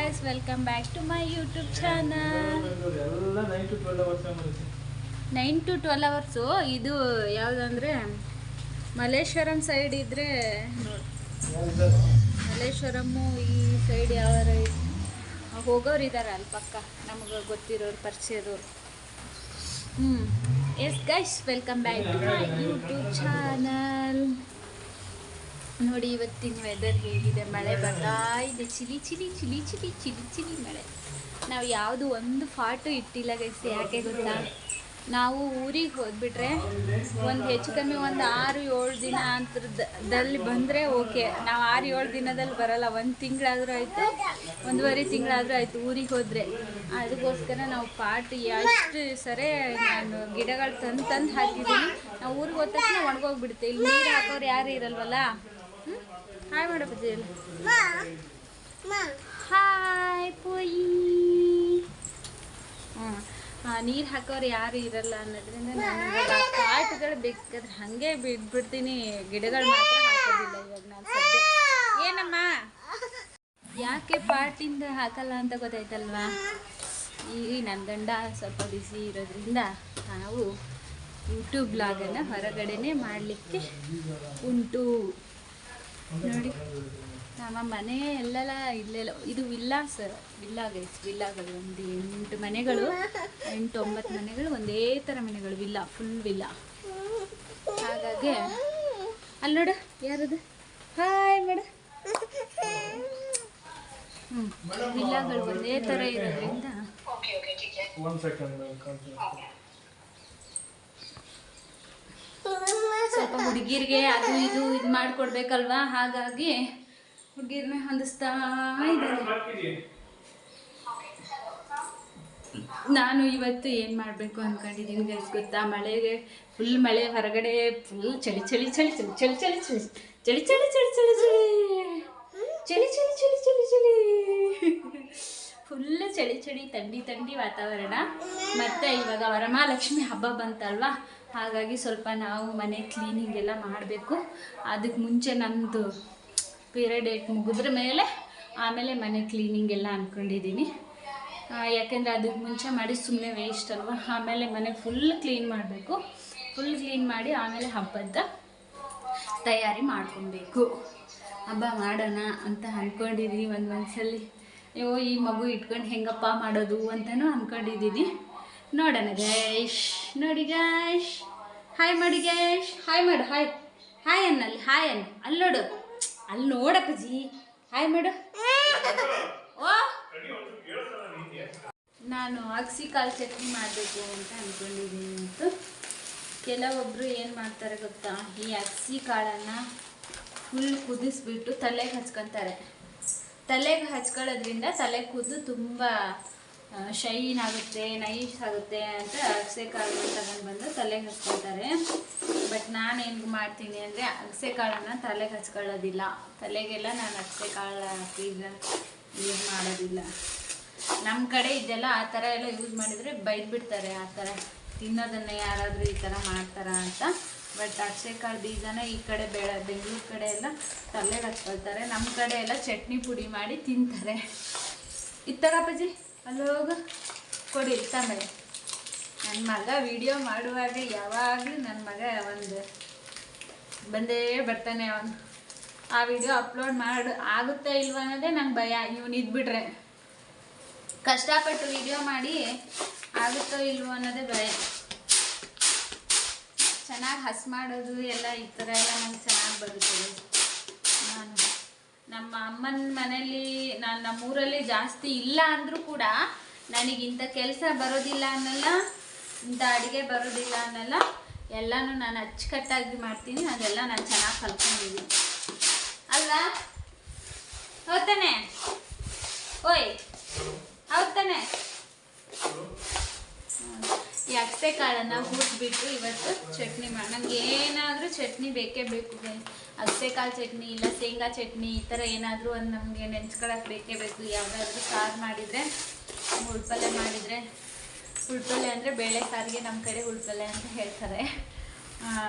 guys, welcome back to my YouTube channel. 9 to 12 hours. ಇದು ಯಾವುದಂದ್ರೆ Malleshwaram side ಇದ್ರೆ ಮಲ್ಲೇಶ್ವರಂ ಈ ಸೈಡ್ ಯಾವಾರ ಹೋಗೋರು ಇದ್ದಾರೆ ಅಲ್ಲಿ ಪಕ್ಕ ನಮಗೆ ಗೊತ್ತಿರೋರು ಪರಿಚಯದವರು. Yes guys, welcome back to my YouTube channel. ನೋಡಿ ಇವತ್ತಿನ ವೆದರ್ ಹೇಗಿದೆ, ಮಳೆ ಬರ್ತಾ ಇದೆ, ಚಿಲಿ ಚಿಲಿ ಚಿಲಿ ಚಿಲಿ ಚಿಲಿ ಚಿಲಿ ಮಳೆ. ನಾವು ಯಾವುದು ಒಂದು ಫಾಟು ಇಟ್ಟಿಲ್ಲ ಗೈಸ್. ಯಾಕೆ ಗೊತ್ತಾ, ನಾವು ಊರಿಗೆ ಹೋದ್ಬಿಟ್ರೆ ಒಂದು ಹೆಚ್ಚು ಕಮ್ಮಿ ಒಂದು 6-7 ದಿನ ಅಂತರದಲ್ಲಿ ಬಂದರೆ ಓಕೆ. ನಾವು 6-7 ದಿನದಲ್ಲಿ ಬರೋಲ್ಲ, 1 ತಿಂಗಳಾದರೂ ಆಯಿತು, 1.5 ತಿಂಗಳಾದರೂ ಆಯಿತು ಊರಿಗೆ ಹೋದರೆ. ಅದಕ್ಕೋಸ್ಕರ ನಾವು ಪಾಟ್ ಎಷ್ಟು ಸರಿ ನಾನು ಗಿಡಗಳು ತಂದು ಹಾಕಿದ್ದೀನಿ. ನಾವು ಊರಿಗೆ ಹೋದ ತಕ್ಷಣ ಒಣಗೋಗ್ಬಿಡುತ್ತೆ. ಇಲ್ಲಿ ನೀರು ಹಾಕೋರು ಯಾರು ಇರಲ್ವಲ್ಲ. ಹಾಯ್ ಮಾಡ ಬಜ್ಜಿಯಲ್ಲ, ಹಾಯ್ ಪೋಯಿ. ನೀರು ಹಾಕೋರು ಯಾರು ಇರಲ್ಲ ಅನ್ನೋದ್ರಿಂದ ನಾನು ಇವಾಗ ಪಾಟ್ಗಳು ಬೇಕಾದ್ರೆ ಹಾಗೆ ಬಿಟ್ಬಿಡ್ತೀನಿ, ಗಿಡಗಳು ಮಾತ್ರ ಹಾಕೋದಿಲ್ಲ ಇವಾಗ ನಾನು ಸದ್ಯ. ಏನಮ್ಮ ಯಾಕೆ ಪಾಟಿಂದ ಹಾಕಲ್ಲ ಅಂತ ಗೊತ್ತಾಯ್ತಲ್ವಾ. ಈಗ ನನ್ನ ಗಂಡ ಸ್ವಲ್ಪ ಬಿಸಿ ಇರೋದ್ರಿಂದ ನಾವು ಯೂಟ್ಯೂಬ್ ಬ್ಲಾಗನ್ನು ಹೊರಗಡೆನೇ ಮಾಡಲಿಕ್ಕೆ ಉಂಟು. ನೋಡಿ ನಮ್ಮ ಮನೆ ಎಲ್ಲೆಲ್ಲ ಇಲ್ಲೆಲ್ಲ ಇದು ವಿಲ್ಲಾ ಸರ್, ವಿಲ್ಲಾ ಗೈಸ್, ವಿಲ್ಲಾಗಳು ಒಂದು 8 ಮನೆಗಳು, 8-9 ಮನೆಗಳು, ಒಂದೇ ಥರ ಮನೆಗಳು, ವಿಲ್ಲಾ, ಫುಲ್ ವಿಲ್ಲಾ. ಹಾಗಾಗಿ ಅಲ್ಲಿ ನೋಡು ಯಾರದು, ಹಾಯ್ ಮೇಡ. ವಿಲ್ಲಾಗಳು ಒಂದೇ ಥರ ಇರೋದ್ರಿಂದ ಸ್ವಲ್ಪ ಹುಡುಗಿರಿಗೆ ಅದು ಇದು ಮಾಡಿಕೊಡ್ಬೇಕಲ್ವಾ. ಹಾಗಾಗಿ ಹುಡುಗಿರನ್ನ ಹೊಂದಿಸ್ತಾ ಇದ್ದಾರೆ. ನಾನು ಇವತ್ತು ಏನು ಮಾಡಬೇಕು ಅಂದ್ಕೊಂಡಿದ್ದೀನಿ ಗೈಸ್ ಗೊತ್ತಾ, ಮಳೆಗೆ ಫುಲ್ ಮಳೆ, ಹೊರಗಡೆ ಫುಲ್ ಚಳಿ ಚಳಿ ಚಳಿ ಚಳಿ ಚಳಿ ಚಳಿ ಚಳಿ ಚಳಿ ಚಳಿ ಚಳಿ ಚಳಿ ಚಳಿ ಚಳಿ ಚಳಿ ಚಳಿ ಚಳಿ ಫುಲ್ ಚಳಿ ಚಳಿ ಥಂಡಿ ಥಂಡಿ ವಾತಾವರಣ. ಮತ್ತು ಇವಾಗ ವರಮಹಾಲಕ್ಷ್ಮಿ ಹಬ್ಬ ಬಂತಲ್ವಾ, ಹಾಗಾಗಿ ಸ್ವಲ್ಪ ನಾವು ಮನೆ ಕ್ಲೀನಿಂಗ್ ಎಲ್ಲ ಮಾಡಬೇಕು. ಅದಕ್ಕೆ ಮುಂಚೆ ನಮ್ಮದು ಪೀರಿಯಡ್ ಡೇಟ್ ಮುಗಿದ್ರ ಮೇಲೆ ಆಮೇಲೆ ಮನೆ ಕ್ಲೀನಿಂಗ್ ಎಲ್ಲ ಅಂದ್ಕೊಂಡಿದ್ದೀನಿ. ಯಾಕೆಂದರೆ ಅದಕ್ಕೆ ಮುಂಚೆ ಮಾಡಿ ಸುಮ್ಮನೆ ವೇಸ್ಟ್ ಅಲ್ವಾ. ಆಮೇಲೆ ಮನೆ ಫುಲ್ ಕ್ಲೀನ್ ಮಾಡಬೇಕು. ಫುಲ್ ಕ್ಲೀನ್ ಮಾಡಿ ಆಮೇಲೆ ಹಬ್ಬದ ತಯಾರಿ ಮಾಡ್ಕೊಬೇಕು. ಹಬ್ಬ ಮಾಡೋಣ ಅಂತ ಅಂದ್ಕೊಂಡಿದ್ದೀನಿ. ಒಂದ್ಸಲಿ ಅಯ್ಯೋ ಈ ಮಗು ಇಟ್ಕೊಂಡು ಹೆಂಗಪ್ಪ ಮಾಡೋದು ಅಂತಲೂ ಅಂದ್ಕೊಂಡಿದ್ದೀನಿ. ನೋಡೋಣ ಗೈಶ್. ನೋಡಿ ಗೈಶ್, ಹಾಯ್ ಮಾಡಿ ಗೈಶ್, ಹಾಯ್ ಮಾಡು, ಹಾಯ್ ಹಾಯ್ ಅನ್ನಲ್ಲಿ, ಹಾಯ್ ಅನ್ನ, ಅಲ್ಲಿ ನೋಡು, ಅಲ್ಲಿ ನೋಡಪ್ಪಜಿ, ಹಾಯ್ ಮಾಡು. ಓ ನಾನು ಅಗಸಿ ಕಾಳು ಚಟ್ನಿ ಮಾಡಬೇಕು ಅಂತ ಅಂದ್ಕೊಂಡಿದ್ದೀನಿ. ಮತ್ತು ಕೆಲವೊಬ್ಬರು ಏನು ಮಾಡ್ತಾರೆ ಗೊತ್ತಾ, ಈ ಅಗಸಿ ಕಾಳನ್ನು ಫುಲ್ ಕುದಿಸ್ಬಿಟ್ಟು ತಲೆಗೆ ಹಚ್ಕೊತಾರೆ. ತಲೆಗೆ ಹಚ್ಕೊಳ್ಳೋದ್ರಿಂದ ತಲೆ ಕೂದಲು ತುಂಬ ಶೈನ್ ಆಗುತ್ತೆ, ನೈಸ್ ಆಗುತ್ತೆ ಅಂತ ಅಗಸೆ ಕಾಳನ್ನು ತಗೊಂಡು ಬಂದು ತಲೆಗೆ ಹಚ್ಕೊಳ್ತಾರೆ. ಬಟ್ ನಾನು ಏನು ಮಾಡ್ತೀನಿ ಅಂದರೆ ಅಗಸೆ ಕಾಳನ್ನು ತಲೆಗೆ ಹಚ್ಕೊಳ್ಳೋದಿಲ್ಲ. ತಲೆಗೆಲ್ಲ ನಾನು ಅಗಸೆ ಕಾಳು ಯೂಸ್ ಮಾಡೋದಿಲ್ಲ. ನಮ್ಮ ಕಡೆ ಇದೆಲ್ಲ ಆ ಥರ ಎಲ್ಲ ಯೂಸ್ ಮಾಡಿದರೆ ಬೈದ್ಬಿಡ್ತಾರೆ, ಆ ಥರ ತಿನ್ನೋದನ್ನು ಯಾರಾದರೂ ಈ ಥರ ಮಾಡ್ತಾರ ಅಂತ. ಬಟ್ ಅಗಸೆ ಕಾಳು ಬೀಜನ ಈ ಕಡೆ ಬೆಂಗಳೂರು ಕಡೆ ಎಲ್ಲ ತಲೆಗೆ ಹಚ್ಕೊಳ್ತಾರೆ. ನಮ್ಮ ಕಡೆ ಎಲ್ಲ ಚಟ್ನಿ ಪುಡಿ ಮಾಡಿ ತಿಂತಾರೆ. ಇತ್ತಗಪ್ಪಜಿ ಅಲ್ಲೋಗ ಕೊಡಿ ತಮ್ಮೆ. ನನ್ನ ಮಗ ವಿಡಿಯೋ ಮಾಡುವಾಗ ಯಾವಾಗಲೂ ನನ್ನ ಮಗ ಒಂದು ಬಂದೇ ಬರ್ತಾನೆ. ಅವನು ಆ ವಿಡಿಯೋ ಅಪ್ಲೋಡ್ ಆಗುತ್ತಾ ಇಲ್ವ ಅನ್ನೋದೇ ನಂಗೆ ಭಯ. ಇವನು ಇದ್ಬಿಟ್ರೆ ಕಷ್ಟಪಟ್ಟು ವಿಡಿಯೋ ಮಾಡಿ ಆಗುತ್ತೋ ಇಲ್ವೋ ಅನ್ನೋದೇ ಭಯ. ಚೆನ್ನಾಗಿ ಹಸ್ ಮಾಡೋದು ಎಲ್ಲ ಈ ಥರ ಎಲ್ಲ ನಂಗೆ ಚೆನ್ನಾಗಿ ಬರುತ್ತದೆ. ನಾನು ನಮ್ಮ ಅಮ್ಮನ ಮನೇಲಿ, ನಾನು ನಮ್ಮೂರಲ್ಲಿ ಜಾಸ್ತಿ ಇಲ್ಲ ಅಂದರೂ ಕೂಡ ನನಗೆ ಇಂಥ ಕೆಲಸ ಬರೋದಿಲ್ಲ ಅನ್ನಲ್ಲ, ಇಂಥ ಅಡುಗೆ ಬರೋದಿಲ್ಲ ಅನ್ನಲ್ಲ, ಎಲ್ಲನೂ ನಾನು ಅಚ್ಚುಕಟ್ಟಾಗಿ ಮಾಡ್ತೀನಿ. ಅದೆಲ್ಲ ನಾನು ಚೆನ್ನಾಗಿ ಕಲ್ತ್ಕೊಂಡಿದ್ದೀನಿ ಅಲ್ವಾ. ಹೌದಾನೆ ಓಯ್, ಹೌದು ತಾನೆ. ಈ ಅಗಸೆ ಕಾಳನ್ನು ಹುರಿದ್ಬಿಟ್ಟು ಇವತ್ತು ಚಟ್ನಿ ಮಾಡಿ, ನನಗೆ ಏನಾದರೂ ಚಟ್ನಿ ಬೇಕೇ ಬೇಕು. ಅಗಸೆ ಕಾಳು ಚಟ್ನಿ ಇಲ್ಲ ಶೇಂಗಾ ಚಟ್ನಿ ಈ ಥರ ಏನಾದರೂ ಒಂದು ನಮಗೆ ನೆನ್ಸ್ಕೊಳಕ್ಕೆ ಬೇಕೇ ಬೇಕು. ಯಾವುದಾದ್ರೂ ಸಾರು ಮಾಡಿದರೆ, ಹುಳ್ಪಲ್ಲೆ ಮಾಡಿದರೆ, ಹುಳ್ಪಲ್ಲೆ ಅಂದರೆ ಬೇಳೆ ಸಾರಿಗೆ ನಮ್ಮ ಕಡೆ ಹುಳ್ಪಲ್ಲೆ ಅಂತ ಹೇಳ್ತಾರೆ.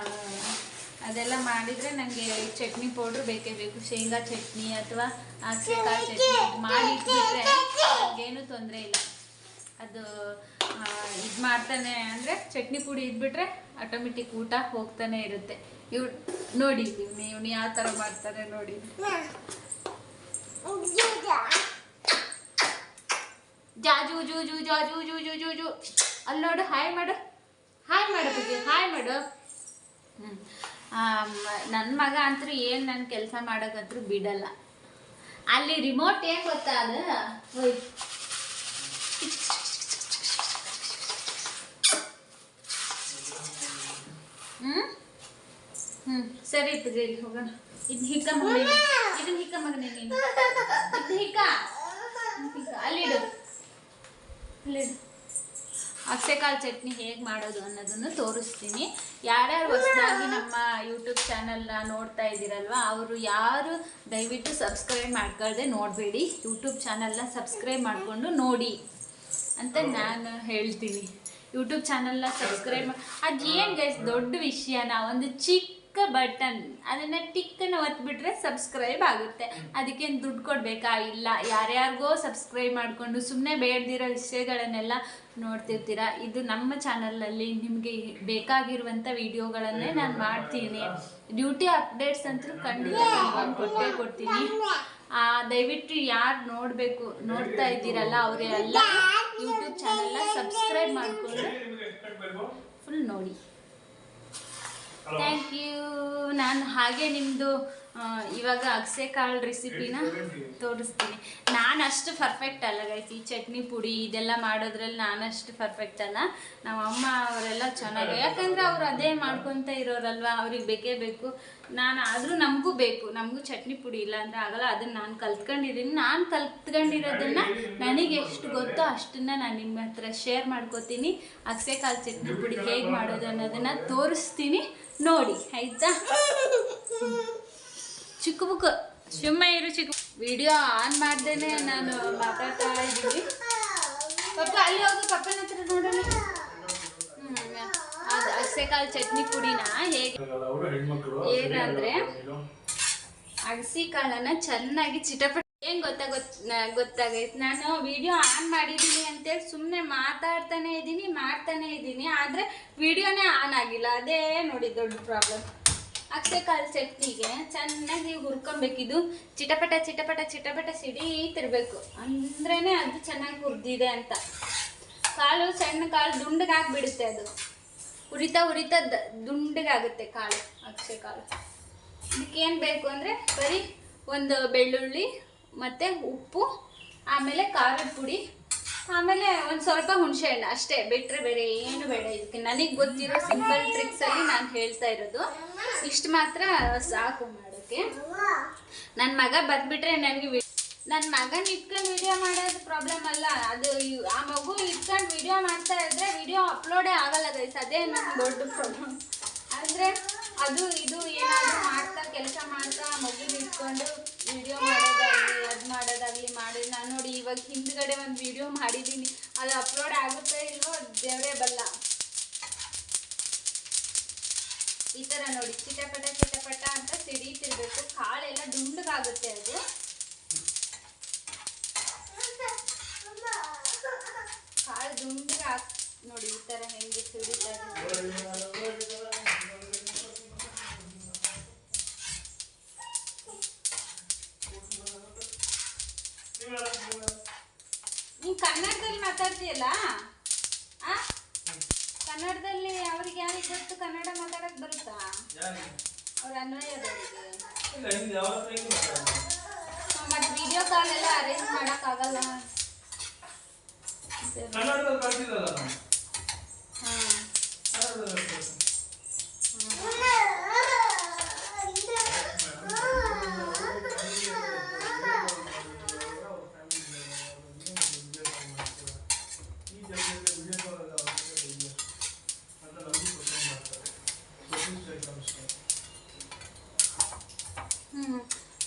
ಅದೆಲ್ಲ ಮಾಡಿದರೆ ನನಗೆ ಚಟ್ನಿ ಪೌಡ್ರ್ ಬೇಕೇ ಬೇಕು. ಶೇಂಗಾ ಚಟ್ನಿ ಅಥವಾ ಅಗಸೆ ಕಾಳು ಚಟ್ನಿ ಮಾಡಿ ಇಟ್ಬಿಟ್ರೆ ನಮಗೇನು ತೊಂದರೆ ಇಲ್ಲ. ಅದು ಇದು ಮಾಡ್ತಾನೆ ಅಂದರೆ ಚಟ್ನಿ ಪುಡಿ ಇದ್ಬಿಟ್ರೆ ಆಟೋಮೆಟಿಕ್ ಊಟ ಹೋಗ್ತಾನೆ ಇರುತ್ತೆ. ನೋಡಿ ನೀವು ಯಾವ ಥರ ಮಾಡ್ತಾರೆ ನೋಡಿ. ಜಾಜು ಜೂ ಜೂ ಜಾಜು ಜೂ ಜೂ ಜೂ ಜೂ ಅಲ್ಲಿ ನೋಡು. ಹಾಯ್ ಮಾಡು ಬಗ್ಗೆ ಹಾಯ್ ಮಾಡು. ನನ್ನ ಮಗ ಅಂತೂ ಏನು ನನ್ನ ಕೆಲಸ ಮಾಡೋಕ್ಕಂತೂ ಬಿಡಲ್ಲ. ಅಲ್ಲಿ ರಿಮೋಟ್ ಏನು ಗೊತ್ತಾ, ಅದು ಸರಿ ಇರ್ತದೆ. ಇಲ್ಲಿ ಹೋಗೋಣ. ಇದನ್ನ ಹಿಕ್ಕ ಮಗನೇ, ನೀನು ಇದನ್ನ ಹಿಕ್ಕ ಅಲ್ಲಿಡು. ಅಕ್ಸೆಕಾಳು ಚಟ್ನಿ ಹೇಗೆ ಮಾಡೋದು ಅನ್ನೋದನ್ನು ತೋರಿಸ್ತೀನಿ. ಯಾರ್ಯಾರು ಹೊಸದಾಗಿ ನಮ್ಮ ಯೂಟ್ಯೂಬ್ ಚಾನಲ್ನ ನೋಡ್ತಾ ಇದ್ದೀರಲ್ವ, ಅವರು ಯಾರು ದಯವಿಟ್ಟು ಸಬ್ಸ್ಕ್ರೈಬ್ ಮಾಡ್ಕೊಳ್ಳದೆ ನೋಡಬೇಡಿ. ಯೂಟ್ಯೂಬ್ ಚಾನಲ್ನ ಸಬ್ಸ್ಕ್ರೈಬ್ ಮಾಡಿಕೊಂಡು ನೋಡಿ ಅಂತ ನಾನು ಹೇಳ್ತೀನಿ. ಯೂಟ್ಯೂಬ್ ಚಾನಲ್ನ ಸಬ್ಸ್ಕ್ರೈಬ್ ಅದೇನು ಗೈಸ್ ದೊಡ್ಡ ವಿಷಯನ, ಒಂದು ಚಿಕ್ಕ ಬಟನ್ ಅದನ್ನು ಟಿಕ್ಕನ್ನು ಒತ್ಬಿಟ್ರೆ ಸಬ್ಸ್ಕ್ರೈಬ್ ಆಗುತ್ತೆ. ಅದಕ್ಕೇನು ದುಡ್ಡು ಕೊಡಬೇಕಾ? ಇಲ್ಲ. ಯಾರ್ಯಾರಿಗೋ ಸಬ್ಸ್ಕ್ರೈಬ್ ಮಾಡಿಕೊಂಡು ಸುಮ್ಮನೆ ಬೇಡದಿರೋ ವಿಷಯಗಳನ್ನೆಲ್ಲ ನೋಡ್ತಿರ್ತೀರ. ಇದು ನಮ್ಮ ಚಾನಲಲ್ಲಿ ನಿಮಗೆ ಬೇಕಾಗಿರುವಂಥ ವಿಡಿಯೋಗಳನ್ನೇ ನಾನು ಮಾಡ್ತೀನಿ. ಡ್ಯೂಟಿ ಅಪ್ಡೇಟ್ಸ್ ಅಂತೂ ಖಂಡಿತ ಕೊಡ್ತೀನಿ. ದಯವಿಟ್ಟು ಯಾರು ನೋಡ್ತಾ ಇದ್ದೀರಲ್ಲ ಅವರೆಲ್ಲ ಯೂಟ್ಯೂಬ್ ಚಾನಲ್ನ ಸಬ್ಸ್ಕ್ರೈಬ್ ಮಾಡಿಕೊಂಡು ಫುಲ್ ನೋಡಿ. Thank you. ನಾನು ಹಾಗೆ ನಿಮ್ಮದು ಇವಾಗ ಅಗಸೆಕಾಳು ರೆಸಿಪಿನ ತೋರಿಸ್ತೀನಿ. ನಾನು ಅಷ್ಟು ಪರ್ಫೆಕ್ಟ್ ಅಲ್ಲ ಗೈಸ್. ಈ ಚಟ್ನಿ ಪುಡಿ ಇದೆಲ್ಲ ಮಾಡೋದ್ರಲ್ಲಿ ನಾನಷ್ಟು ಪರ್ಫೆಕ್ಟ್ ಅಲ್ಲ. ನಮ್ಮ ಅಮ್ಮ ಅವರೆಲ್ಲ ಚೆನ್ನಾಗಿ, ಯಾಕಂದರೆ ಅವ್ರು ಅದೇ ಮಾಡ್ಕೊತ ಇರೋರಲ್ವ, ಅವ್ರಿಗೆ ಬೇಕೇ ಬೇಕು. ಆದರೂ ನಮಗೂ ಚಟ್ನಿ ಪುಡಿ ಇಲ್ಲ ಅಂದರೆ ಆಗಲ್ಲ. ಅದನ್ನು ನಾನು ಕಲ್ತ್ಕೊಂಡಿದ್ದೀನಿ. ನಾನು ಕಲ್ತ್ಕೊಂಡಿರೋದನ್ನು ನನಗೆ ಎಷ್ಟು ಗೊತ್ತೋ ಅಷ್ಟನ್ನು ನಾನು ನಿಮ್ಮ ಹತ್ರ ಶೇರ್ ಮಾಡ್ಕೋತೀನಿ. ಅಗಸೆಕಾಳು ಚಟ್ನಿ ಪುಡಿ ಹೇಗೆ ಮಾಡೋದು ಅನ್ನೋದನ್ನು ತೋರಿಸ್ತೀನಿ, ನೋಡಿ ಆಯಿತಾ. ಚಿಕ್ಕ ಬುಕ್ ಸುಮ್ಮ ಇರು. ಚಿಕ್ಕ ವಿಡಿಯೋ ಆನ್ ಮಾಡ್ದೇನೆ ನಾನು ಮಾತಾಡ್ತಾ ಇದ್ದೀನಿ. ಪಪ್ಪ ಅಲ್ಲಿ ಹೋಗಿ ಪಪ್ಪನ ಹತ್ರ ನೋಡೋಣ. ಅದು ಅಗಸೆಕಾಳು ಚಟ್ನಿ ಪುಡಿನ ಹೇಗೆ ಏನಂದರೆ, ಅಗಸೆಕಾಳನ್ನ ಚೆನ್ನಾಗಿ ಚಿಟಪಟ ಏನು ಗೊತ್ತಾಗೈತೆ. ನಾನು ವಿಡಿಯೋ ಆನ್ ಮಾಡಿದ್ದೀನಿ ಅಂತೇಳಿ ಸುಮ್ಮನೆ ಮಾಡ್ತಾನೆ ಇದ್ದೀನಿ. ಆದರೆ ವಿಡಿಯೋನೇ ಆನ್ ಆಗಿಲ್ಲ. ಅದೇ ನೋಡಿ ದೊಡ್ಡ ಪ್ರಾಬ್ಲಮ್. ಅಗಸೆಕಾಳು ಚಟ್ನಿಗೆ ಚೆನ್ನಾಗಿ ಹುರ್ಕೊಬೇಕಿದು. ಚಿಟಪಟ ಸಿಡೀತಿರ್ಬೇಕು, ಅಂದ್ರೇ ಅದು ಚೆನ್ನಾಗಿ ಹುರಿದಿದೆ ಅಂತ. ಸಣ್ಣ ಕಾಳು ದುಂಡಗಾಗ್ಬಿಡುತ್ತೆ. ಅದು ಹುರಿತಾ ದುಂಡಗಾಗುತ್ತೆ ಕಾಳು, ಅಗಸೆಕಾಳು. ಇದಕ್ಕೇನು ಬೇಕು ಅಂದರೆ ಬರೀ ಒಂದು ಬೆಳ್ಳುಳ್ಳಿ ಮತ್ತು ಉಪ್ಪು, ಆಮೇಲೆ ಖಾರದ ಪುಡಿ, ಆಮೇಲೆ ಒಂದು ಸ್ವಲ್ಪ ಹುಣಸೆಹಣ್ಣು ಅಷ್ಟೇ. ಬಿಟ್ಟರೆ ಬೇರೆ ಏನು ಬೇಡ. ಇದಕ್ಕೆ ನನಗೆ ಗೊತ್ತಿರೋ ಸಿಂಪಲ್ ಟ್ರಿಕ್ಸಲ್ಲಿ ನಾನು ಹೇಳ್ತಾ ಇರೋದು ಇಷ್ಟು ಮಾತ್ರ ಸಾಕು ಮಾಡೋಕ್ಕೆ. ನನ್ನ ಮಗ ಬಂದುಬಿಟ್ರೆ ನನಗೆ ನನ್ನ ಮಗನ ಇಟ್ಕೊಂಡು ವಿಡಿಯೋ ಮಾಡೋದು ಪ್ರಾಬ್ಲಮ್ ಅಲ್ಲ. ಅದು ಆ ಮಗು ಇಟ್ಕೊಂಡು ವಿಡಿಯೋ ಮಾಡ್ತಾ ಇದ್ದರೆ ವಿಡಿಯೋ ಅಪ್ಲೋಡೇ ಆಗಲ್ಲ ಗೈಸ್. ಅದೇ ನನ್ನ ದೊಡ್ಡ ಪ್ರಾಬ್ಲಮ್. ಅಂದರೆ ಅದು ಇದು ಏನಾದರೂ ಕೆಲಸ ಮಾಡ್ತಾ ಮಗುನ ಇಟ್ಕೊಂಡು ವಿಡಿಯೋ ಮಾಡೋದಾಗಲಿ ಮಾಡಿ ನಾನು ನೋಡಿ ಇವಾಗ ಹಿಂದ್ಗಡೆ ಒಂದು ವಿಡಿಯೋ ಮಾಡಿದ್ದೀನಿ. ಅದು ಅಪ್ಲೋಡ್ ಆಗುತ್ತೆ ಇಲ್ವೋ ದೇವರೇ ಬಲ್ಲ. ಈ ಥರ ನೋಡಿ ಚಿಟಪಟ ಅಂತ ಸಿಡೀತಿರ್ಬೇಕು. ಕಾಳೆಲ್ಲ ದುಂಡಗಾಗುತ್ತೆ. ಅದು ಕಾಳು ದುಂಡಗ ನೋಡಿ ಈ ಥರ ಹೆಂಗೆ ಸಿಡಿತಾ ನೀನು ಕನ್ನಡದಲ್ಲಿ ಮಾತಾಡ್ತೀಯಲ್ಲ, ಕನ್ನಡದಲ್ಲಿ ಅವ್ರಿಗೆ ಯಾರಿಗೆ ಗೊತ್ತು ಕನ್ನಡ ಮಾತಾಡೋಕೆ ಬರುತ್ತಾ? ಅವ್ರ ಅನ್ವಯದವರಿಗೆ. ಮತ್ತು ವಿಡಿಯೋ ಕಾಲ್ ಎಲ್ಲ ಅರೇಂಜ್ ಮಾಡೋಕ್ಕಾಗಲ್ಲ.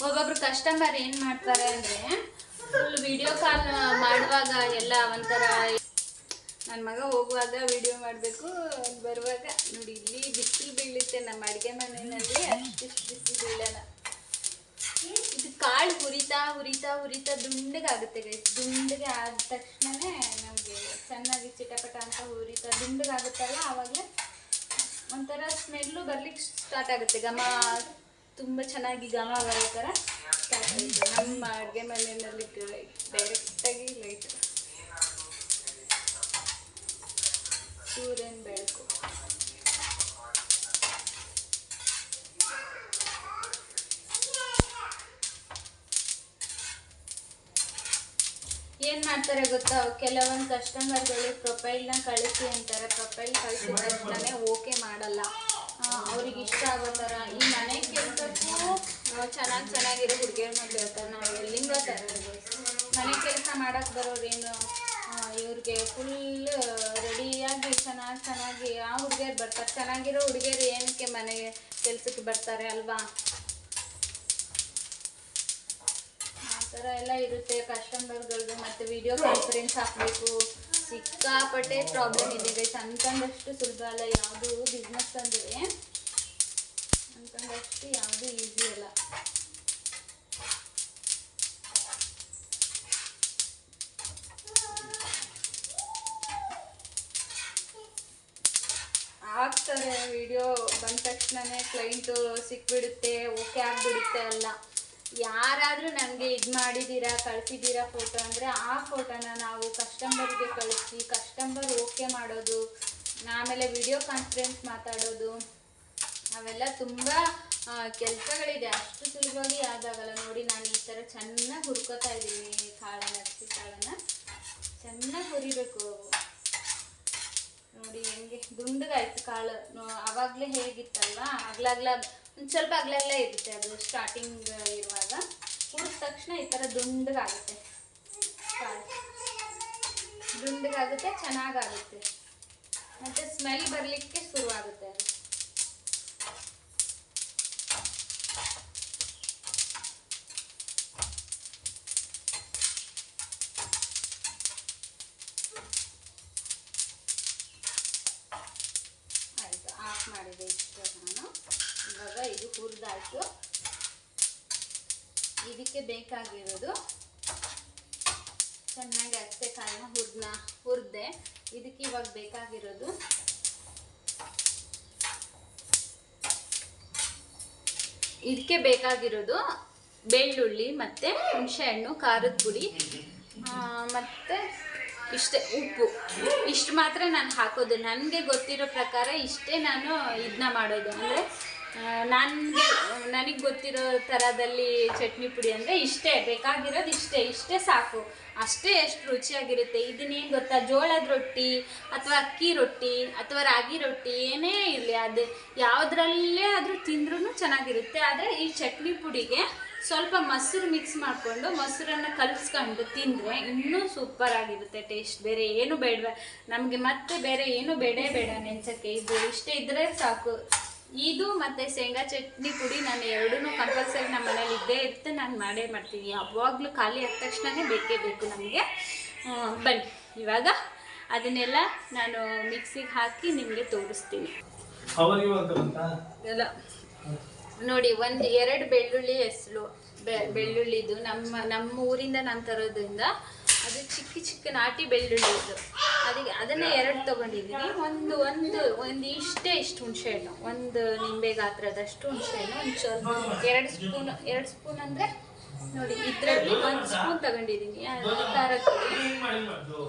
ಒಬ್ಬೊಬ್ರು ಕಸ್ಟಮರ್ ಏನು ಮಾಡ್ತಾರೆ ಅಂದರೆ ಫುಲ್ ವಿಡಿಯೋ ಕಾಲ್ ಮಾಡುವಾಗ ಎಲ್ಲ ಒಂಥರ, ನನ್ನ ಮಗ ಹೋಗುವಾಗ ವಿಡಿಯೋ ಮಾಡಬೇಕು, ಬರುವಾಗ ನೋಡಿ ಇಲ್ಲಿ ಬಿಸಿಲು ಬೀಳುತ್ತೆ. ನಮ್ಮ ಅಡುಗೆ ಮನೆಯಲ್ಲಿ ಅಷ್ಟಿಷ್ಟು ಬಿಸಿಲು ಬೀಳಲ್ಲ. ಇದು ಕಾಳು ಹುರಿತಾ ಹುರಿತಾ ಹುರಿತಾ ದುಂಡಗಾಗುತ್ತೆ ಗೈಸ್. ದುಂಡಗೆ ಆದ ತಕ್ಷಣವೇ ನಮಗೆ ಚೆನ್ನಾಗಿ ಚಿಟಪಟ ಅಂತ ಹುರಿತಾ ದುಂಡಗಾಗುತ್ತಲ್ಲ, ಆವಾಗಲೇ ಒಂಥರ ಸ್ಮೆಲ್ಲು ಬರ್ಲಿಕ್ಕೆ ಸ್ಟಾರ್ಟ್ ಆಗುತ್ತೆ. ಘಮ ತುಂಬ ಚೆನ್ನಾಗಿ ಘಮ ಬರೋ ಥರ ಸ್ಟಾರ್ಟ್ ಆಗುತ್ತೆ. ನಮ್ಮ ಅಡುಗೆ ಮನೆಯಲ್ಲಿ ಡೈರೆಕ್ಟಾಗಿ ಲೈಟ್ ಸೂರ್ಯನ ಬೆಳಕು. ಏನು ಮಾಡ್ತಾರೆ ಗೊತ್ತಾ, ಕೆಲವೊಂದು ಕಸ್ಟಮರ್ಗಳು ಪ್ರೊಫೈಲ್ನ ಕಳಿಸಿ ಅಂತಾರೆ. ಪ್ರೊಫೈಲ್ ಕಳಿಸಿದ ತಕ್ಷಣ ಓಕೆ ಮಾಡಲ್ಲ, ಅವ್ರಿಗೆ ಇಷ್ಟ ಆಗೋ ಥರ. ಈ ಮನೆ ಕೆಲಸಕ್ಕೂ ಚೆನ್ನಾಗಿರೋ ಹುಡುಗಿಯರು ಮಗಳು ಇರ್ತಾರೆ. ನಾವು ಎಲ್ಲಿಂದ ತರೋದು? ಮನೆ ಕೆಲಸ ಮಾಡೋಕ್ಕೆ ಬರೋರೇನು, ಇವ್ರಿಗೆ ಫುಲ್ ರೆಡಿಯಾಗಿ ಚೆನ್ನಾಗಿ ಆ ಹುಡುಗಿಯರು ಬರ್ತಾರೆ. ಚೆನ್ನಾಗಿರೋ ಹುಡುಗಿಯರು ಏನಕ್ಕೆ ಮನೆಗೆ ಕೆಲಸಕ್ಕೆ ಬರ್ತಾರೆ ಅಲ್ವಾ? ಆ ಥರ ಎಲ್ಲ ಇರುತ್ತೆ ಕಸ್ಟಮರ್ಗಳದ್ದು. ಮತ್ತು ವಿಡಿಯೋ ಕಾನ್ಫರೆನ್ಸ್ ಹಾಕಬೇಕು, ಸಿಕ್ಕಾಪಟ್ಟೆ ಪ್ರಾಬ್ಲಮ್ ಇದೆ ಗೈಸ್. ಅಂದ್ಕೊಂಡಷ್ಟು ಸುಲಭ ಅಲ್ಲ ಯಾವುದು ಬಿಸ್ನೆಸ್ ಅಂದರೆ, ಅಂದ್ಕೊಂಡಷ್ಟು ಯಾವುದು ಈಸಿ ಅಲ್ಲ. ಆಗ್ತಾರೆ ವಿಡಿಯೋ ಬಂದ ತಕ್ಷಣವೇ ಕ್ಲೈಂಟು ಸಿಕ್ಬಿಡುತ್ತೆ, ಓಕೆ ಆಗಿಬಿಡುತ್ತೆ ಅಲ್ಲ. ಯಾರಾದರೂ ನನಗೆ ಇದು ಮಾಡಿದ್ದೀರಾ, ಕಳಿಸಿದ್ದೀರಾ ಫೋಟೋ ಅಂದರೆ ಆ ಫೋಟೋನ ನಾವು ಕಸ್ಟಮರ್ಗೆ ಕಳಿಸಿ ಕಸ್ಟಮರ್ ಓಕೆ ಮಾಡೋದು, ಆಮೇಲೆ ವಿಡಿಯೋ ಕಾನ್ಫರೆನ್ಸ್ ಮಾತಾಡೋದು, ಅವೆಲ್ಲ ತುಂಬ ಕೆಲಸಗಳಿದೆ. ಅಷ್ಟು ಸುಲಭವಾಗಿ ಯಾವ್ದಾಗಲ್ಲ. ನೋಡಿ ನಾನು ಈ ಥರ ಚೆನ್ನಾಗಿ ಹುರ್ಕೋತಾ ಇದ್ದೀನಿ ಕಾಳನ್ನು, ಅಕ್ಕಿ ಕಾಳನ್ನು ಚೆನ್ನಾಗಿ ಹುರಿಬೇಕು. ನೋಡಿ ಹೆಂಗೆ ದುಂಡಗಾಯ್ತು ಕಾಳು. ಆವಾಗಲೇ ಹೇಗಿತ್ತಲ್ವ, ಒಂದು ಸ್ವಲ್ಪ ಅಗ್ಲಾಗ್ಲೇ ಇರುತ್ತೆ ಅದು ಸ್ಟಾರ್ಟಿಂಗ್ ಇರುವಾಗ. ಹುರಿದ ತಕ್ಷಣ ಈ ಥರ ದುಂಡಗಾಗುತ್ತೆ ಕಾಳು, ದುಂಡಗಾಗುತ್ತೆ, ಚೆನ್ನಾಗಾಗುತ್ತೆ, ಮತ್ತು ಸ್ಮೆಲ್ ಬರಲಿಕ್ಕೆ ಶುರುವಾಗುತ್ತೆ ಅದು. ಆಫ್ ಮಾಡಿದೆ ಇಷ್ಟು ನಾನು. ಇವಾಗ ಇದು ಹುರಿದಾಯ್ತು. ಇದಕ್ಕೆ ಬೇಕಾಗಿರೋದು ಚೆನ್ನಾಗಿ ಅಷ್ಟೇ ಕಾಳನ್ನ ಹುರಿದೆ. ಇದಕ್ಕೆ ಇವಾಗ ಬೇಕಾಗಿರೋದು ಬೆಳ್ಳುಳ್ಳಿ ಮತ್ತು ಹುಣಸೆಹಣ್ಣು, ಖಾರದ ಪುಡಿ ಮತ್ತು ಇಷ್ಟೇ, ಉಪ್ಪು. ಇಷ್ಟು ಮಾತ್ರ ನಾನು ಹಾಕೋದು. ನನಗೆ ಗೊತ್ತಿರೋ ಪ್ರಕಾರ ಇಷ್ಟೇ ನಾನು ಇದನ್ನ ಮಾಡೋದು. ಅಂದರೆ ನನಗೆ ಗೊತ್ತಿರೋ ಥರದಲ್ಲಿ ಚಟ್ನಿ ಪುಡಿ ಅಂದರೆ ಇಷ್ಟೇ ಬೇಕಾಗಿರೋದು. ಇಷ್ಟೇ ಸಾಕು. ಅಷ್ಟೇ ಎಷ್ಟು ರುಚಿಯಾಗಿರುತ್ತೆ. ಇದನ್ನೇನು ಗೊತ್ತಾ, ಜೋಳದ ರೊಟ್ಟಿ ಅಥವಾ ಅಕ್ಕಿ ರೊಟ್ಟಿ ಅಥವಾ ರಾಗಿ ರೊಟ್ಟಿ ಏನೇ ಇರಲಿ, ಅದು ಯಾವುದ್ರಲ್ಲೇ ಆದರೂ ತಿಂದ್ರೂ ಚೆನ್ನಾಗಿರುತ್ತೆ. ಆದರೆ ಈ ಚಟ್ನಿ ಪುಡಿಗೆ ಸ್ವಲ್ಪ ಮೊಸರು ಮಿಕ್ಸ್ ಮಾಡಿಕೊಂಡು ಮೊಸರನ್ನು ಕಲಿಸ್ಕೊಂಡು ತಿಂದರೆ ಇನ್ನೂ ಸೂಪರ್ ಆಗಿರುತ್ತೆ ಟೇಸ್ಟ್. ಬೇರೆ ಏನು ಬೇಡ ನಮಗೆ, ಮತ್ತೆ ಬೇರೆ ಏನು ಬೇಡ ನೆಂಚಕ್ಕೆ. ಇದು ಇಷ್ಟೇ ಇದ್ದರೆ ಸಾಕು. ಇದು ಮತ್ತು ಶೇಂಗಾ ಚಟ್ನಿ ಪುಡಿ ನಾನು ಎರಡೂ ಕಂಪಲ್ಸರಿ ನಮ್ಮ ಮನೇಲಿ ಇದ್ದೇ ಇರುತ್ತೆ. ನಾನು ಮಾಡೇ ಮಾಡ್ತೀನಿ. ಯಾವಾಗಲೂ ಖಾಲಿ ಆದ ತಕ್ಷಣವೇ ಬೇಕೇ ಬೇಕು ನಮಗೆ. ಬನ್ನಿ ಇವಾಗ ಅದನ್ನೆಲ್ಲ ನಾನು ಮಿಕ್ಸಿಗೆ ಹಾಕಿ ನಿಮಗೆ ತೋರಿಸ್ತೀನಿ. ಎಲ್ಲ ನೋಡಿ, 2 ಬೆಳ್ಳುಳ್ಳಿ ಹೆಸರು, ಬೆಳ್ಳುಳ್ಳಿದು ನಮ್ಮ ಊರಿಂದ ನಾನು ತರೋದ್ರಿಂದ ಅದು ಚಿಕ್ಕ ನಾಟಿ ಬೆಳ್ಳುಳ್ಳಿ ಇದು. ಅದನ್ನೇ 2 ತೊಗೊಂಡಿದ್ದೀನಿ. ಒಂದು ಇಷ್ಟು ಹುಣಸೆಹಣ್ಣು, ಒಂದು ನಿಂಬೆ ಗಾತ್ರದಷ್ಟು ಹುಣಸೆಹಣ್ಣು, ಒಂದು ಸ್ವಲ್ಪ 2 ಸ್ಪೂನ್ ಅಂದರೆ ನೋಡಿ ಇದರಲ್ಲಿ 1 ಸ್ಪೂನ್ ತಗೊಂಡಿದ್ದೀನಿ. ಖಾರದ ಪುಡಿ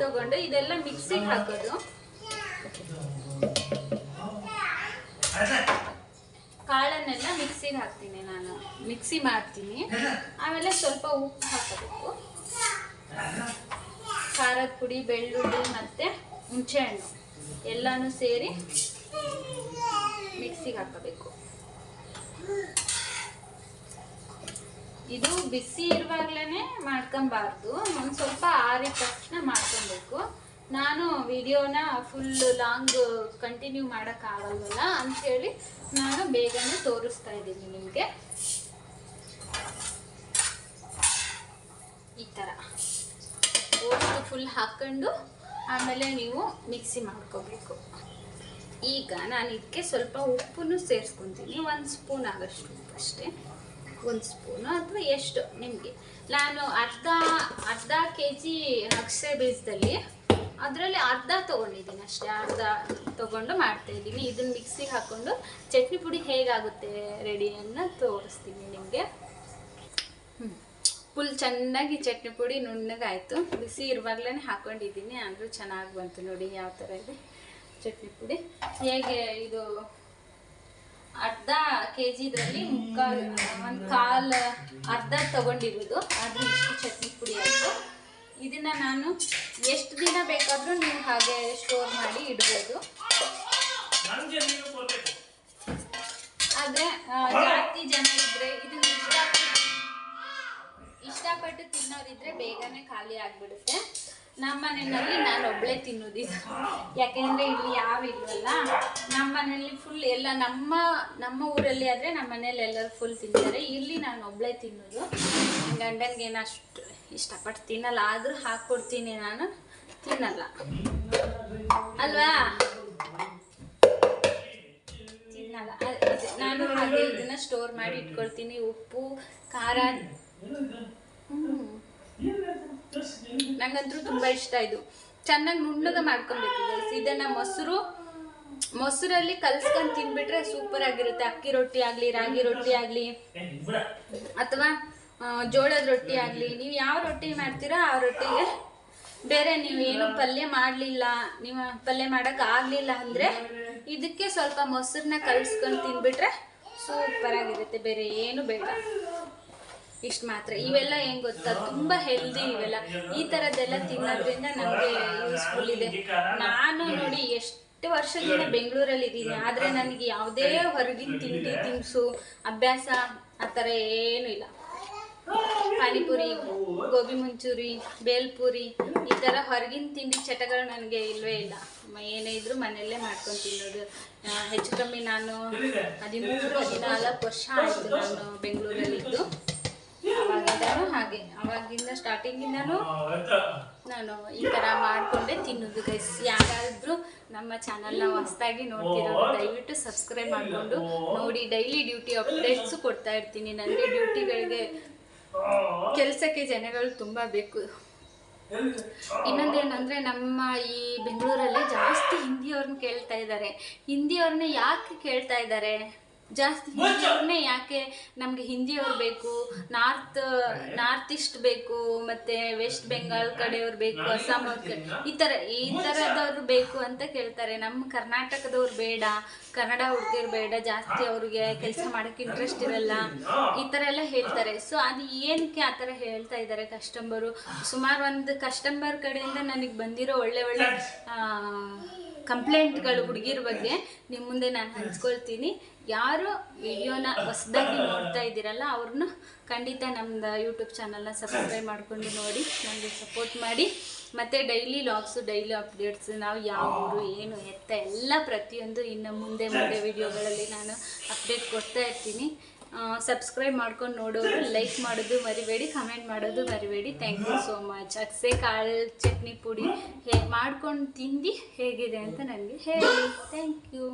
ತಗೊಂಡು ಇದೆಲ್ಲ ಮಿಕ್ಸಿಗೆ ಹಾಕೋದು. ಕಾಳನ್ನೆಲ್ಲ ಮಿಕ್ಸಿಗೆ ಹಾಕ್ತೀನಿ, ನಾನು ಮಿಕ್ಸಿ ಮಾಡ್ತೀನಿ. ಆಮೇಲೆ ಸ್ವಲ್ಪ ಉಪ್ಪು ಹಾಕಬೇಕು, ಖಾರದ ಪುಡಿ, ಬೆಳ್ಳುಳ್ಳಿ ಮತ್ತು ಹುಣಸೆಹಣ್ಣು ಎಲ್ಲನೂ ಸೇರಿ ಮಿಕ್ಸಿಗೆ ಹಾಕಬೇಕು. ಇದು ಬಿಸಿ ಇರುವಾಗಲೇ ಮಾಡ್ಕೊಬಾರ್ದು, ಒಂದು ಸ್ವಲ್ಪ ಆರಿದ ತಕ್ಷಣ ಮಾಡ್ಕೊಬೇಕು. ನಾನು ವಿಡಿಯೋನ ಫುಲ್ ಲಾಂಗ್ ಕಂಟಿನ್ಯೂ ಮಾಡೋಕ್ಕಾಗಲ್ವಲ್ಲ ಅಂಥೇಳಿ ನಾನು ಬೇಗನೆ ತೋರಿಸ್ತಾ ಇದ್ದೀನಿ ನಿಮಗೆ. ಈ ಥರ ಓಸ್ಟ್ ಫುಲ್ ಹಾಕ್ಕೊಂಡು ಆಮೇಲೆ ನೀವು ಮಿಕ್ಸಿ ಮಾಡ್ಕೋಬೇಕು. ಈಗ ನಾನು ಇದಕ್ಕೆ ಸ್ವಲ್ಪ ಉಪ್ಪನ್ನು ಸೇರಿಸ್ಕೊತೀನಿ, 1 ಸ್ಪೂನ್ ಆಗೋಷ್ಟು ಉಪ್ಪು ಅಷ್ಟೇ. 1 ಸ್ಪೂನು ಅಥವಾ ಎಷ್ಟು ನಿಮಗೆ. ನಾನು ಅರ್ಧ ಕೆ ಜಿ ಅಗಸೆ ಬೀಜದಲ್ಲಿ ಅದರಲ್ಲಿ ಅರ್ಧ ತೊಗೊಂಡಿದ್ದೀನಿ ಅಷ್ಟೇ. ಅರ್ಧ ತೊಗೊಂಡು ಮಾಡ್ತಾಯಿದ್ದೀನಿ. ಇದನ್ನು ಮಿಕ್ಸಿಗೆ ಹಾಕ್ಕೊಂಡು ಚಟ್ನಿ ಪುಡಿ ಹೇಗಾಗುತ್ತೆ ರೆಡಿಯನ್ನು ತೋರಿಸ್ತೀನಿ ನಿಮಗೆ. ಫುಲ್ ಚೆನ್ನಾಗಿ ಚಟ್ನಿ ಪುಡಿ ನುಣ್ಣಗಾಯಿತು. ಬಿಸಿ ಇರುವಾಗಲೇ ಹಾಕ್ಕೊಂಡಿದ್ದೀನಿ, ಅಂದರೂ ಚೆನ್ನಾಗಿ ಬಂತು. ನೋಡಿ ಯಾವ ಥರ ಇದೆ ಚಟ್ನಿ ಪುಡಿ. ಹೇಗೆ ಇದು ಅರ್ಧ ಕೆ ಜಿ ಇದರಲ್ಲಿ ಒಂದು ಕಾಲು ಅರ್ಧ ತೊಗೊಂಡಿರೋದು, ಆದರೆ ಇಷ್ಟು ಚಟ್ನಿ ಪುಡಿ ಆಯಿತು. ಇದನ್ನು ನಾನು ಎಷ್ಟು ದಿನ ಬೇಕಾದರೂ ನೀವು ಹಾಗೆ ಸ್ಟೋರ್ ಮಾಡಿ ಇಡ್ಬೋದು. ಆದರೆ ಜಾಸ್ತಿ ಜನ ಇದ್ದರೆ ಇದನ್ನು ಇಷ್ಟಪಟ್ಟು ತಿನ್ನೋರಿದ್ರೆ ಬೇಗನೆ ಖಾಲಿ ಆಗಿಬಿಡುತ್ತೆ. ನಮ್ಮ ಮನೆಯಲ್ಲಿ ನಾನು ಒಬ್ಬಳೇ ತಿನ್ನೋದಿದ್ದು, ಯಾಕೆಂದರೆ ಇಲ್ಲಿ ಯಾವ ಇಲ್ವಲ್ಲ. ನಮ್ಮ ಮನೆಯಲ್ಲಿ ಫುಲ್ ಎಲ್ಲ ನಮ್ಮ ಊರಲ್ಲಿ ಆದರೆ ನಮ್ಮ ಮನೇಲಿ ಎಲ್ಲರೂ ಫುಲ್ ತಿಂತಾರೆ. ಇಲ್ಲಿ ನಾನು ಒಬ್ಬಳೇ ತಿನ್ನೋದು. ನನ್ನ ಗಂಡನಿಗೆ ಏನು ಅಷ್ಟು ಇಷ್ಟಪಟ್ಟು ತಿನ್ನಲ್ಲ, ಆದರೂ ಹಾಕ್ಕೊಡ್ತೀನಿ, ನಾನು ತಿನ್ನಲ್ಲ ಅಲ್ವಾ, ತಿನ್ನಲ್ಲ. ನಾನು ಹಾಗೆ ಇದನ್ನು ಸ್ಟೋರ್ ಮಾಡಿ ಇಟ್ಕೊಳ್ತೀನಿ. ಉಪ್ಪು ಖಾರ ನಂಗಂತೂ ತುಂಬ ಇಷ್ಟ. ಇದು ಚೆನ್ನಾಗಿ ನುಣ್ಣಗೆ ಮಾಡ್ಕೊಬೇಕು ಗೈಸ್. ಇದನ್ನು ಮೊಸರಲ್ಲಿ ಕಲ್ಸ್ಕೊಂಡು ತಿನ್ಬಿಟ್ರೆ ಸೂಪರ್ ಆಗಿರುತ್ತೆ. ಅಕ್ಕಿ ರೊಟ್ಟಿ ಆಗಲಿ, ರಾಗಿ ರೊಟ್ಟಿ ಆಗಲಿ, ಅಥವಾ ಜೋಳದ ರೊಟ್ಟಿ ಆಗಲಿ, ನೀವು ಯಾವ ರೊಟ್ಟಿ ಮಾಡ್ತೀರೋ ಆ ರೊಟ್ಟಿಗೆ ಬೇರೆ ನೀವು ಏನು ಪಲ್ಯ ಮಾಡಲಿಲ್ಲ, ನೀವು ಪಲ್ಯ ಮಾಡೋಕ್ಕಾಗಲಿಲ್ಲ ಅಂದರೆ ಇದಕ್ಕೆ ಸ್ವಲ್ಪ ಮೊಸರನ್ನ ಕಲ್ಸ್ಕೊಂಡು ತಿನ್ಬಿಟ್ರೆ ಸೂಪರ್ ಆಗಿರುತ್ತೆ. ಬೇರೆ ಏನು ಬೇಡ, ಇಷ್ಟು ಮಾತ್ರ. ಇವೆಲ್ಲ ಏನು ಗೊತ್ತಾ, ತುಂಬ ಹೆಲ್ದಿ ಇವೆಲ್ಲ. ಈ ಥರದ್ದೆಲ್ಲ ತಿನ್ನೋದ್ರಿಂದ ನಮಗೆ ಯೂಸ್ಫುಲ್ ಇದೆ. ನಾನು ನೋಡಿ ಎಷ್ಟು ವರ್ಷದಿಂದ ಬೆಂಗಳೂರಲ್ಲಿ ಇದ್ದೀನಿ, ಆದರೆ ನನಗೆ ಯಾವುದೇ ಹೊರಗಿನ ತಿಂಡಿ ತಿನಿಸು ಅಭ್ಯಾಸ ಆ ಥರ ಏನೂ ಇಲ್ಲ. ಪಾನಿಪುರಿ, ಗೋಬಿ ಮಂಚೂರಿ, ಬೇಲ್ಪುರಿ, ಈ ಥರ ಹೊರಗಿನ ತಿಂಡಿ ಚಟಗಳು ನನಗೆ ಇಲ್ಲವೇ ಇಲ್ಲ. ಏನೇ ಇದ್ರೂ ಮನೆಯಲ್ಲೇ ಮಾಡ್ಕೊಂಡು ತಿನ್ನೋದು. ಹೆಚ್ಚು ಕಮ್ಮಿ ನಾನು 13-14 ವರ್ಷ ಆಯಿತು ನಾನು ಬೆಂಗಳೂರಲ್ಲಿದ್ದು. ಅವಾಗಿಂದನೂ ಹಾಗೆ, ಅವಾಗಿಂದ ಸ್ಟಾರ್ಟಿಂಗಿಂದನೂ ನಾನು ಈ ಥರ ಮಾಡಿಕೊಂಡೆ ತಿನ್ನೋದು ಗೈಸ್. ಯಾರಾದರೂ ನಮ್ಮ ಚಾನಲ್ನ ಹೊಸದಾಗಿ ನೋಡ್ತಿರೋರು ದಯವಿಟ್ಟು ಸಬ್ಸ್ಕ್ರೈಬ್ ಮಾಡಿಕೊಂಡು ನೋಡಿ. ಡೈಲಿ ಡ್ಯೂಟಿ ಅಪ್ಡೇಟ್ಸು ಕೊಡ್ತಾ ಇರ್ತೀನಿ. ನನಗೆ ಡ್ಯೂಟಿಗಳಿಗೆ ಕೆಲಸಕ್ಕೆ ಜನಗಳು ತುಂಬ ಬೇಕು. ಇನ್ನೊಂದೇನಂದರೆ, ನಮ್ಮ ಈ ಬೆಂಗಳೂರಲ್ಲಿ ಜಾಸ್ತಿ ಹಿಂದಿಯವ್ರನ್ನ ಕೇಳ್ತಾ ಇದ್ದಾರೆ. ಹಿಂದಿಯವ್ರನ್ನೇ ಯಾಕೆ ಕೇಳ್ತಾ ಇದ್ದಾರೆ? ಜಾಸ್ತಿ ಹಿಂದಿಯವ್ರನ್ನೇ ಯಾಕೆ? ನಮಗೆ ಹಿಂದಿಯವ್ರು ಬೇಕು, ನಾರ್ತ್ ಈಸ್ಟ್ ಬೇಕು, ಮತ್ತು ವೆಸ್ಟ್ ಬೆಂಗಾಲ್ ಕಡೆಯವ್ರು ಬೇಕು, ಅಸ್ಸಾಂ ಅವ್ರ ಈ ಥರದವ್ರು ಬೇಕು ಅಂತ ಕೇಳ್ತಾರೆ. ನಮ್ಮ ಕರ್ನಾಟಕದವ್ರು ಬೇಡ, ಕನ್ನಡ ಹುಡುಗಿರು ಬೇಡ, ಜಾಸ್ತಿ ಅವ್ರಿಗೆ ಕೆಲಸ ಮಾಡೋಕ್ಕೆ ಇಂಟ್ರೆಸ್ಟ್ ಇರಲ್ಲ, ಈ ಥರ ಎಲ್ಲ ಹೇಳ್ತಾರೆ. ಸೊ ಅದು ಏನಕ್ಕೆ ಆ ಥರ ಹೇಳ್ತಾ ಇದ್ದಾರೆ ಕಸ್ಟಮರು? ಸುಮಾರು ಒಂದು ಕಸ್ಟಮರ್ ಕಡೆಯಿಂದ ನನಗೆ ಬಂದಿರೋ ಒಳ್ಳೆ ಕಂಪ್ಲೇಂಟ್ಗಳು ಹುಡುಗಿರ ಬಗ್ಗೆ ನಿಮ್ಮ ಮುಂದೆ ನಾನು ಹಂಚ್ಕೊಳ್ತೀನಿ. ಯಾರು ವಿಡಿಯೋನ ಹೊಸದಾಗಿ ನೋಡ್ತಾ ಇದ್ದೀರಲ್ಲ ಅವ್ರನ್ನ ಖಂಡಿತ ನಮ್ಮದು ಯೂಟ್ಯೂಬ್ ಚಾನಲ್ನ ಸಬ್ಸ್ಕ್ರೈಬ್ ಮಾಡಿಕೊಂಡು ನೋಡಿ, ನನಗೆ ಸಪೋರ್ಟ್ ಮಾಡಿ. ಮತ್ತು ಡೈಲಿ ಲಾಗ್ಸು, ಡೈಲಿ ಅಪ್ಡೇಟ್ಸ್, ನಾವು ಯಾವ ಊರು ಏನು ಎತ್ತ ಎಲ್ಲ ಪ್ರತಿಯೊಂದು ಇನ್ನು ಮುಂದೆ ವಿಡಿಯೋಗಳಲ್ಲಿ ನಾನು ಅಪ್ಡೇಟ್ ಕೊಡ್ತಾ ಇರ್ತೀನಿ. ಸಬ್ಸ್ಕ್ರೈಬ್ ಮಾಡ್ಕೊಂಡು ನೋಡೋರು ಲೈಕ್ ಮಾಡೋದು ಮರಿಬೇಡಿ, ಕಮೆಂಟ್ ಮಾಡೋದು ಮರಿಬೇಡಿ. Thank you so much. ಅಗಸೆ ಕಾಳು ಚಟ್ನಿ ಪುಡಿ ಮಾಡ್ಕೊಂಡು ತಿಂದು ಹೇಗಿದೆ ಅಂತ ನನಗೆ ಹೇಳಿ. Thank you.